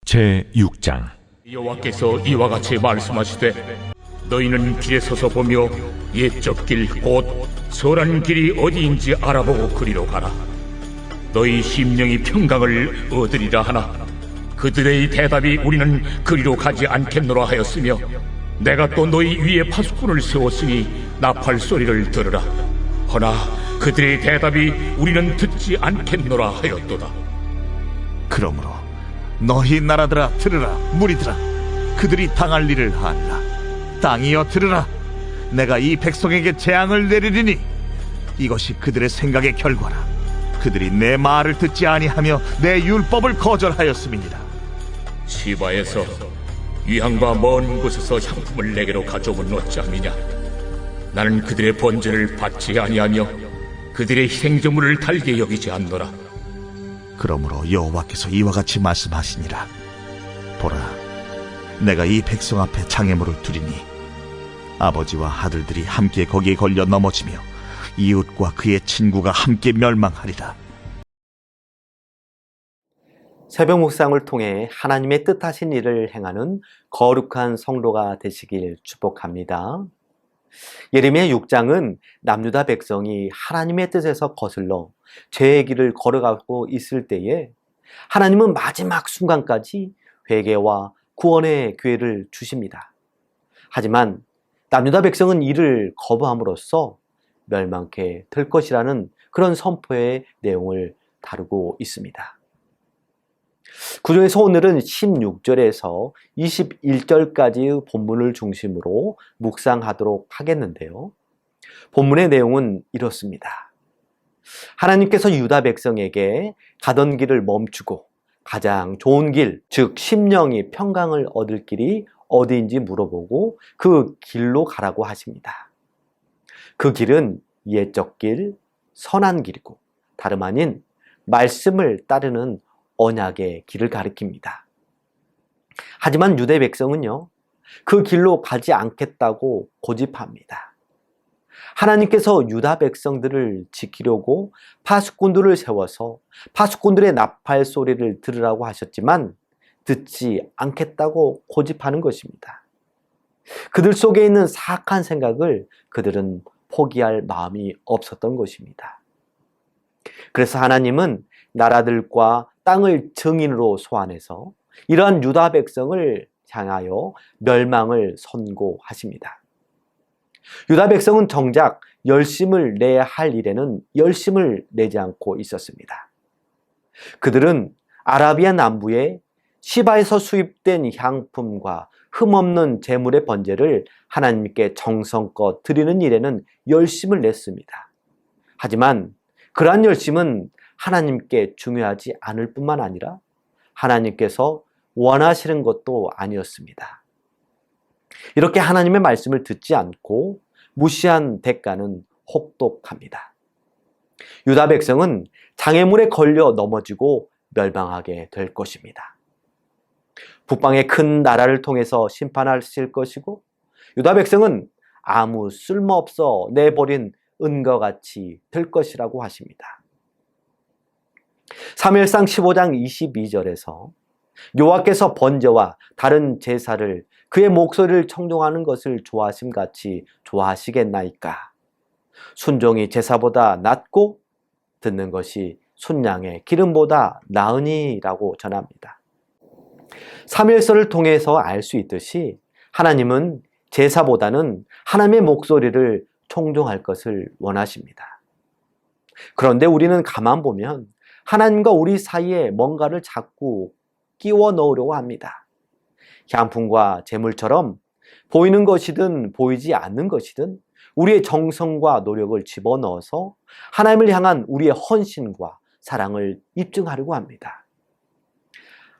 제6장. 여호와께서 이와 같이 말씀하시되 너희는 길에 서서 보며 옛적 길 곧 선한 길이 어디인지 알아보고 그리로 가라. 너희 심령이 평강을 얻으리라 하나 그들의 대답이 우리는 그리로 가지 않겠노라 하였으며 내가 또 너희 위에 파수꾼을 세웠으니 나팔 소리를 들으라. 허나 그들의 대답이 우리는 듣지 않겠노라 하였도다. 그러므로 너희 나라들아 들으라. 무리들아 그들이 당할 일을 하라. 땅이여 들으라. 내가 이 백성에게 재앙을 내리리니 이것이 그들의 생각의 결과라. 그들이 내 말을 듣지 아니하며 내 율법을 거절하였음이니라. 시바에서 위향과 먼 곳에서 향품을 내게로 가져온 어찌함이냐. 나는 그들의 번제를 받지 아니하며 그들의 희생제물을 달게 여기지 않노라. 그러므로 여호와께서 이와 같이 말씀하시니라. 보라, 내가 이 백성 앞에 장애물을 두리니 아버지와 아들들이 함께 거기에 걸려 넘어지며 이웃과 그의 친구가 함께 멸망하리라. 새벽 묵상을 통해 하나님의 뜻하신 일을 행하는 거룩한 성도가 되시길 축복합니다. 예레미야 6장은 남유다 백성이 하나님의 뜻에서 거슬러 죄의 길을 걸어가고 있을 때에 하나님은 마지막 순간까지 회개와 구원의 기회를 주십니다. 하지만 남유다 백성은 이를 거부함으로써 멸망케 될 것이라는 그런 선포의 내용을 다루고 있습니다. 구조에서 오늘은 16절에서 21절까지의 본문을 중심으로 묵상하도록 하겠는데요. 본문의 내용은 이렇습니다. 하나님께서 유다 백성에게 가던 길을 멈추고 가장 좋은 길, 즉 심령이 평강을 얻을 길이 어디인지 물어보고 그 길로 가라고 하십니다. 그 길은 옛적 길, 선한 길이고 다름 아닌 말씀을 따르는 언약의 길을 가리킵니다. 하지만 유대 백성은요, 그 길로 가지 않겠다고 고집합니다. 하나님께서 유다 백성들을 지키려고 파수꾼들을 세워서 파수꾼들의 나팔 소리를 들으라고 하셨지만 듣지 않겠다고 고집하는 것입니다. 그들 속에 있는 사악한 생각을 그들은 포기할 마음이 없었던 것입니다. 그래서 하나님은 나라들과 땅을 증인으로 소환해서 이러한 유다 백성을 향하여 멸망을 선고하십니다. 유다 백성은 정작 열심을 내야 할 일에는 열심을 내지 않고 있었습니다. 그들은 아라비아 남부의 시바에서 수입된 향품과 흠없는 제물의 번제를 하나님께 정성껏 드리는 일에는 열심을 냈습니다. 하지만 그러한 열심은 하나님께 중요하지 않을 뿐만 아니라 하나님께서 원하시는 것도 아니었습니다. 이렇게 하나님의 말씀을 듣지 않고 무시한 대가는 혹독합니다. 유다 백성은 장애물에 걸려 넘어지고 멸망하게 될 것입니다. 북방의 큰 나라를 통해서 심판하실 것이고 유다 백성은 아무 쓸모없어 내버린 은과 같이 될 것이라고 하십니다. 사무엘상 15장 22절에서 여호와께서 번제와 다른 제사를 그의 목소리를 청종하는 것을 좋아하심같이 좋아하시겠나이까. 순종이 제사보다 낫고 듣는 것이 순양의 기름보다 나으니라고 전합니다. 사무엘서를 통해서 알 수 있듯이 하나님은 제사보다는 하나님의 목소리를 청종할 것을 원하십니다. 그런데 우리는 가만 보면 하나님과 우리 사이에 뭔가를 자꾸 끼워 넣으려고 합니다. 향품과 제물처럼 보이는 것이든 보이지 않는 것이든 우리의 정성과 노력을 집어넣어서 하나님을 향한 우리의 헌신과 사랑을 입증하려고 합니다.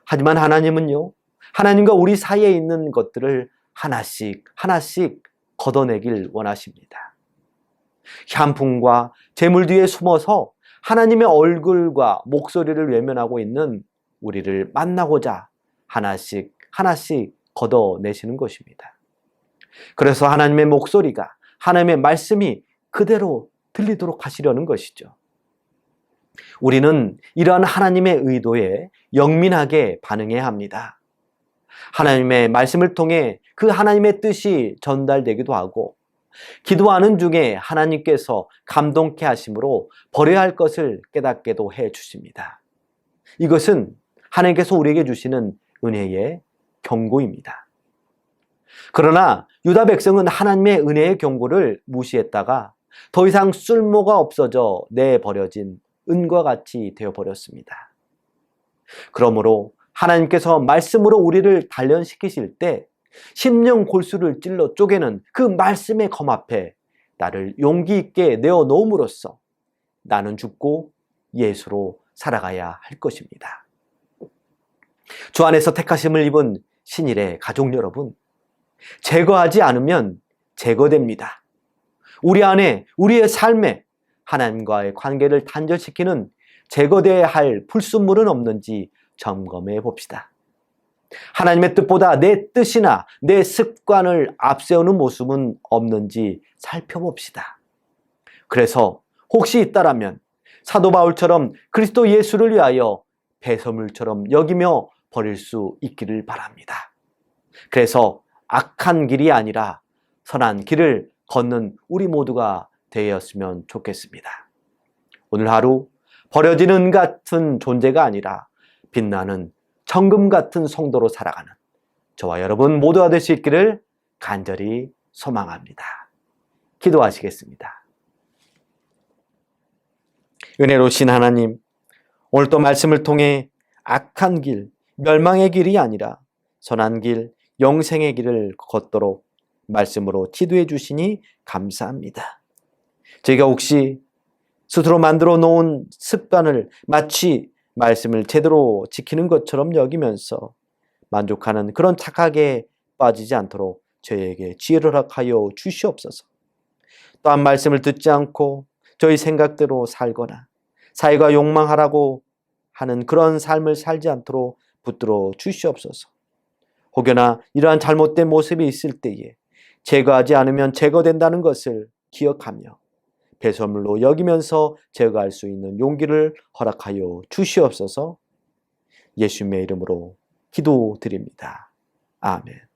하지만 하나님은요, 하나님과 우리 사이에 있는 것들을 하나씩 하나씩 걷어내길 원하십니다. 향품과 제물 뒤에 숨어서 하나님의 얼굴과 목소리를 외면하고 있는 우리를 만나고자 하나씩 하나씩 걷어내시는 것입니다. 그래서 하나님의 목소리가, 하나님의 말씀이 그대로 들리도록 하시려는 것이죠. 우리는 이러한 하나님의 의도에 영민하게 반응해야 합니다. 하나님의 말씀을 통해 그 하나님의 뜻이 전달되기도 하고, 기도하는 중에 하나님께서 감동케 하심으로 버려야 할 것을 깨닫게도 해 주십니다. 이것은 하나님께서 우리에게 주시는 은혜의 경고입니다. 그러나 유다 백성은 하나님의 은혜의 경고를 무시했다가 더 이상 쓸모가 없어져 내버려진 은과 같이 되어버렸습니다. 그러므로 하나님께서 말씀으로 우리를 단련시키실 때 심령 골수를 찔러 쪼개는 그 말씀의 검 앞에 나를 용기 있게 내어놓음으로써 나는 죽고 예수로 살아가야 할 것입니다. 주 안에서 택하심을 입은 신일의 가족 여러분, 제거하지 않으면 제거됩니다. 우리 안에, 우리의 삶에 하나님과의 관계를 단절시키는 제거되어야 할 불순물은 없는지 점검해 봅시다. 하나님의 뜻보다 내 뜻이나 내 습관을 앞세우는 모습은 없는지 살펴봅시다. 그래서 혹시 있다라면 사도 바울처럼 그리스도 예수를 위하여 배설물처럼 여기며 버릴 수 있기를 바랍니다. 그래서 악한 길이 아니라 선한 길을 걷는 우리 모두가 되었으면 좋겠습니다. 오늘 하루 버려지는 같은 존재가 아니라 빛나는 정금 같은 성도로 살아가는 저와 여러분 모두가 될 수 있기를 간절히 소망합니다. 기도하시겠습니다. 은혜로우신 하나님, 오늘 또 말씀을 통해 악한 길, 멸망의 길이 아니라 선한 길, 영생의 길을 걷도록 말씀으로 지도해 주시니 감사합니다. 저희가 혹시 스스로 만들어 놓은 습관을 마치 말씀을 제대로 지키는 것처럼 여기면서 만족하는 그런 착각에 빠지지 않도록 저희에게 지혜를 허락하여 주시옵소서. 또한 말씀을 듣지 않고 저희 생각대로 살거나 사회가 욕망하라고 하는 그런 삶을 살지 않도록 붙들어 주시옵소서. 혹여나 이러한 잘못된 모습이 있을 때에 제거하지 않으면 제거된다는 것을 기억하며 배설물로 여기면서 제거할 수 있는 용기를 허락하여 주시옵소서. 예수님의 이름으로 기도드립니다. 아멘.